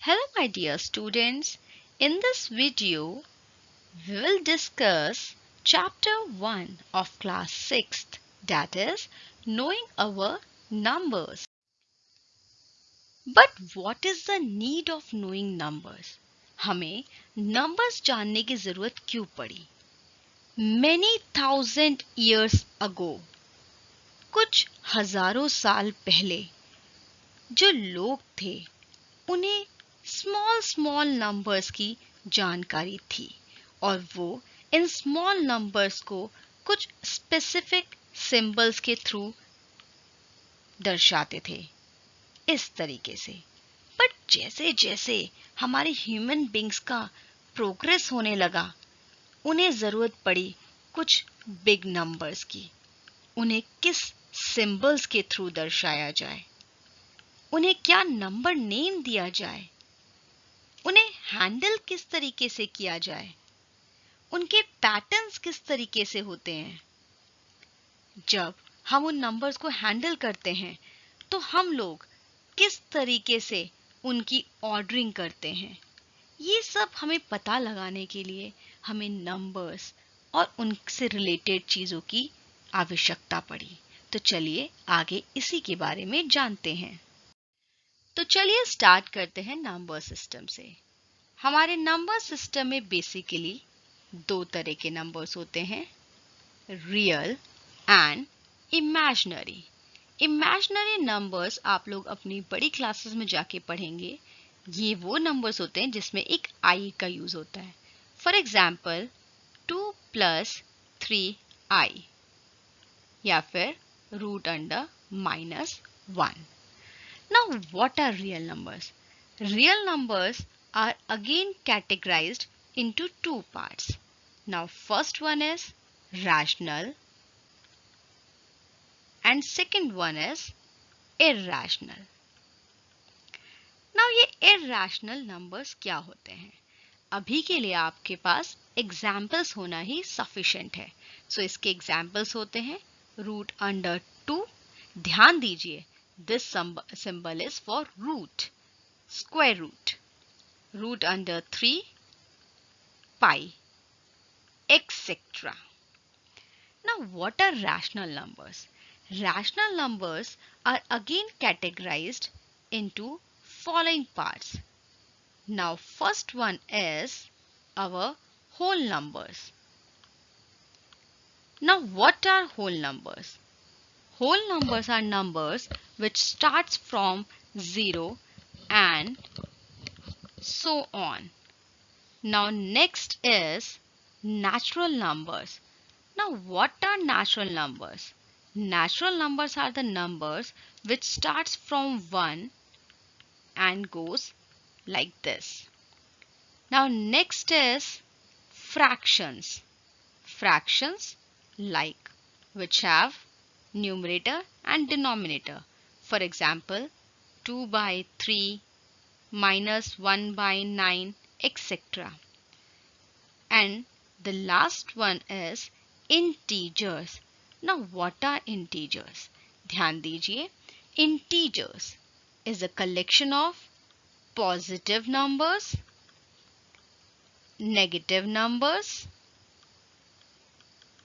Hello my dear students, in this video we will discuss chapter 1 of class 6th, that is knowing our numbers. But what is the need of knowing numbers? हमें numbers जानने की ज़रूरत क्यों पड़ी? Many thousand years ago, कुछ हजारों साल पहले जो लोग थे उन्हें स्मॉल स्मॉल नंबर्स की जानकारी थी और वो इन स्मॉल नंबर्स को कुछ स्पेसिफिक सिंबल्स के थ्रू दर्शाते थे इस तरीके से। बट जैसे जैसे हमारे ह्यूमन बींग्स का प्रोग्रेस होने लगा उन्हें ज़रूरत पड़ी कुछ बिग नंबर्स की। उन्हें किस सिंबल्स के थ्रू दर्शाया जाए, उन्हें क्या नंबर नेम दिया जाए, उन्हें हैंडल किस तरीके से किया जाए, उनके पैटर्न्स किस तरीके से होते हैं। जब हम उन नंबर्स को हैंडल करते हैं तो हम लोग किस तरीके से उनकी ऑर्डरिंग करते हैं, ये सब हमें पता लगाने के लिए हमें नंबर्स और उनसे रिलेटेड चीज़ों की आवश्यकता पड़ी। तो चलिए आगे इसी के बारे में जानते हैं। तो चलिए स्टार्ट करते हैं नंबर सिस्टम से। हमारे नंबर सिस्टम में बेसिकली दो तरह के नंबर्स होते हैं, real and imaginary. Imaginary numbers आप लोग अपनी बड़ी क्लासेस में जाके पढ़ेंगे। ये वो नंबर्स होते हैं जिसमें एक आई का यूज होता है। फॉर एग्जाम्पल 2 + 3i या फिर √(-1). Now, what are real numbers? Real numbers are again categorized into two parts. Now, first one is rational and second one is irrational. Now, ये irrational numbers क्या होते हैं? अभी के लिए आपके पास examples होना ही sufficient है. So, इसके examples होते हैं √(2). ध्यान दीजिए, this symbol is for root, square root, √(3), pi, etc. Now, what are rational numbers? Rational numbers are again categorized into following parts. Now, first one is our whole numbers. Now, what are whole numbers? Whole numbers are numbers which starts from 0 and so on. Now next is natural numbers. Now what are natural numbers? Natural numbers are the numbers which starts from 1 and goes like this. Now next is fractions. Fractions like which have numerator and denominator. For example, 2/3 minus 1/9, etc. And the last one is integers. Now what are integers? ध्यान दीजिए, integers is a collection of positive numbers, negative numbers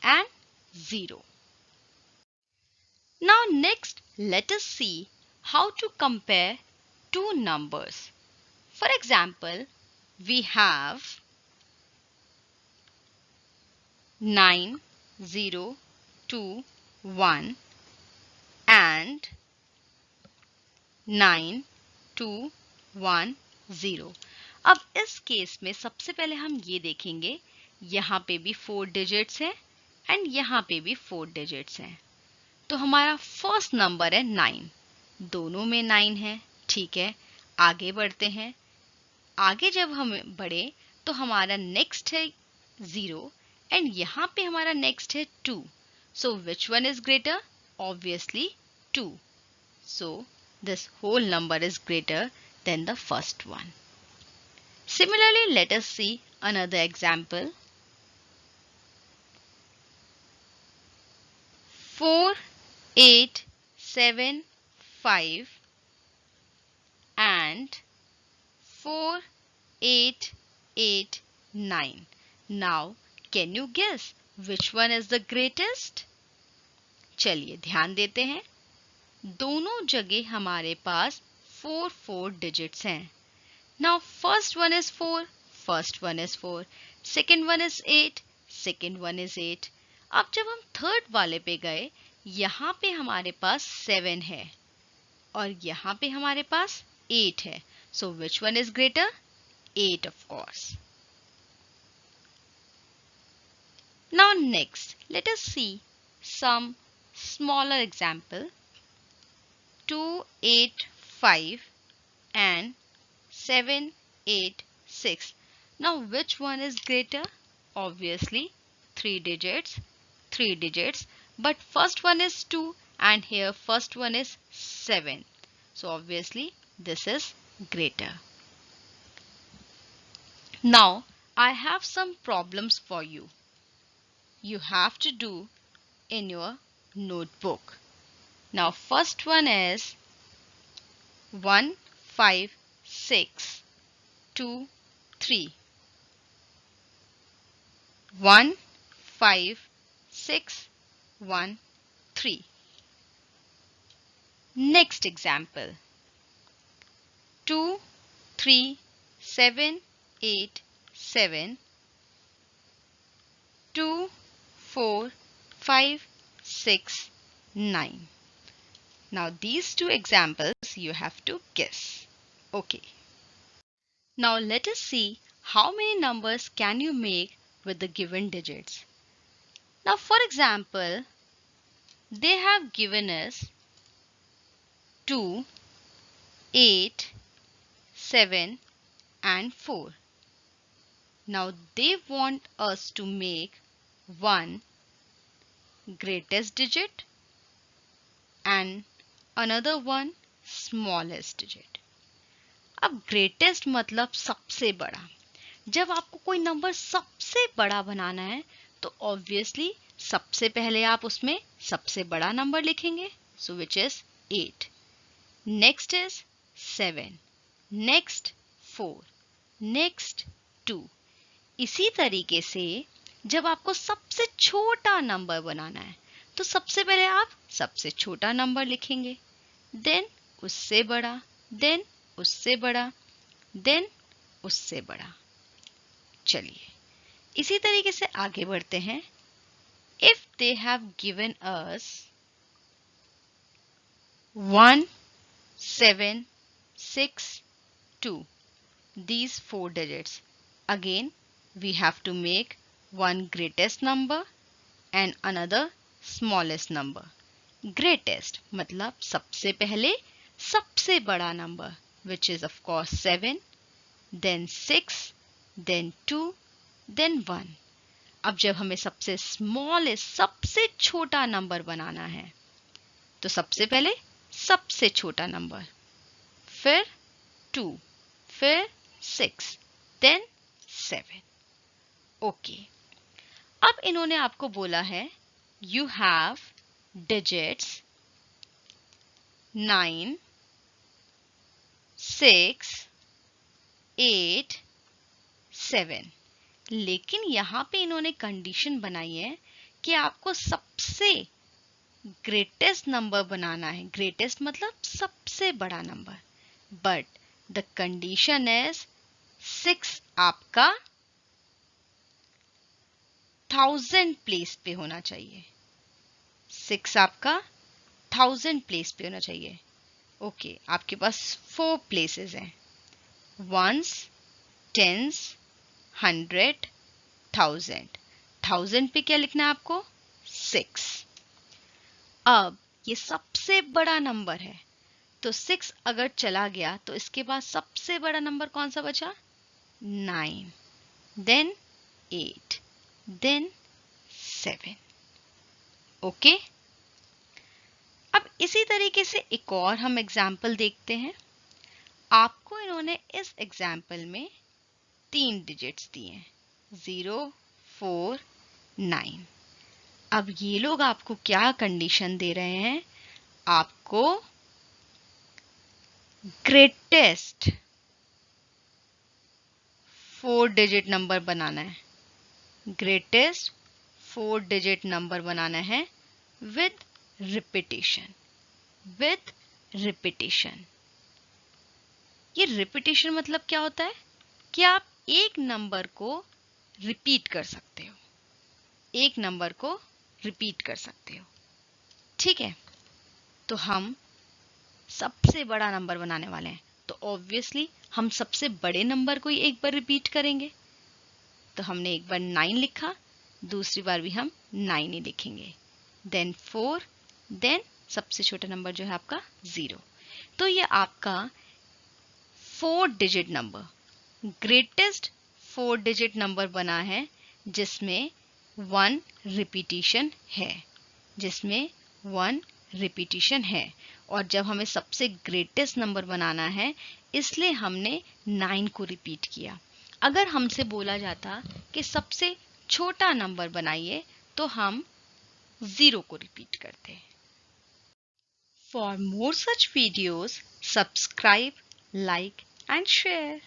and 0. Now next, let us see how to compare two numbers. For example, we have 9,0,2,1 and 9,2,1,0. अब इस case में सबसे पहले हम ये देखेंगे, यहाँ पे भी 4 डिजिट्स हैं एंड यहाँ पे भी 4 डिजिट्स हैं। तो हमारा फर्स्ट नंबर है 9, दोनों में 9 है, ठीक है। आगे बढ़ते हैं, आगे जब हम बढ़े तो हमारा नेक्स्ट है 0 एंड यहाँ पे हमारा नेक्स्ट है 2. So which one is greater? Obviously 2. So this whole number is greater than the first one. Similarly, let us see another example. 4, 8, 7, 5 and 4, 8, 8, 9. Now, can you guess which one is the greatest? चलिए ध्यान देते हैं। दोनों जगह हमारे पास 4 digits हैं। Now, first one is 4, first one is 4. Second one is 8, second one is 8. अब जब हम थर्ड वाले पे गए, यहाँ पे हमारे पास 7 है और यहाँ पे हमारे पास 8 है. So which one is greater? 8 of course. Now next, let us see some smaller example. 2, 8, 5 and 7, 8, 6. Now which one is greater? Obviously 3 digits. But first one is 2 and here first one is 7. So obviously this is greater. Now I have some problems for you. You have to do in your notebook. Now first one is 1, 5, 6, 2, 3. 1, 5, 6, 1, 3. Next example. 2, 3, 7, 8, 7. 2, 4, 5, 6, 9. Now these two examples you have to guess. Okay. Now let us see how many numbers can you make with the given digits. Now for example, they have given us 2, 8, 7 and 4. Now they want us to make one greatest digit and another one smallest digit. अब greatest मतलब सबसे बड़ा. जब आपको कोई number सबसे बड़ा बनाना है तो obviously सबसे पहले आप उसमें सबसे बड़ा नंबर लिखेंगे. So which is 8. Next is 7. Next 4. Next 2. इसी तरीके से जब आपको सबसे छोटा नंबर बनाना है तो सबसे पहले आप सबसे छोटा नंबर लिखेंगे, देन उससे बड़ा, देन उससे बड़ा, देन उससे बड़ा. चलिए इसी तरीके से आगे बढ़ते हैं. If they have given us 1, 7, 6, 2, these 4 digits, again we have to make one greatest number and another smallest number. Greatest मतलब सबसे पहले सबसे बड़ा number, which is of course 7, then 6, then 2, then 1. अब जब हमें सबसे smallest सबसे छोटा नंबर बनाना है तो सबसे पहले सबसे छोटा नंबर, फिर 2, फिर 6, then 7. ओके. अब इन्होंने आपको बोला है you have digits 9, 6, 8, 7. लेकिन यहाँ पे इन्होंने कंडीशन बनाई है कि आपको सबसे ग्रेटेस्ट नंबर बनाना है. ग्रेटेस्ट मतलब सबसे बड़ा number. But the condition is 6 आपका 1000 प्लेस पे होना चाहिए. 6 आपका 1000 प्लेस पे होना चाहिए. ओके, आपके पास 4 प्लेसेस हैं, वंस, टेंस, 100, 1000. 1000 पे क्या लिखना है आपको? 6. अब ये सबसे बड़ा नंबर है तो 6 अगर चला गया तो इसके बाद सबसे बड़ा नंबर कौन सा बचा? 9, देन 8, देन 7. ओके. अब इसी तरीके से एक और हम एग्जाम्पल देखते हैं. आपको इन्होंने इस एग्जाम्पल में 3 डिजिट्स दिए हैं, 0, 4, 9. अब ये लोग आपको क्या कंडीशन दे रहे हैं? आपको ग्रेटेस्ट 4 डिजिट नंबर बनाना है, ग्रेटेस्ट 4 डिजिट नंबर बनाना है विद रिपीटेशन, विद रिपीटेशन। ये रिपीटेशन मतलब क्या होता है कि आप एक नंबर को रिपीट कर सकते हो, एक नंबर को रिपीट कर सकते हो। ठीक है, तो हम सबसे बड़ा नंबर बनाने वाले हैं, तो ऑब्वियसली हम सबसे बड़े नंबर को ही एक बार रिपीट करेंगे। तो हमने एक बार 9 लिखा, दूसरी बार भी हम 9 ही लिखेंगे, देन 4, देन सबसे छोटा नंबर जो है आपका 0। तो ये आपका 4 digit number, greatest 4 digit number बना है जिसमें 1 रिपीटिशन है, जिसमें 1 रिपीटिशन है। और जब हमें सबसे ग्रेटेस्ट नंबर बनाना है इसलिए हमने 9 को रिपीट किया। अगर हमसे बोला जाता कि सबसे छोटा नंबर बनाइए तो हम 0 को रिपीट करते। For more such videos, subscribe, like and share.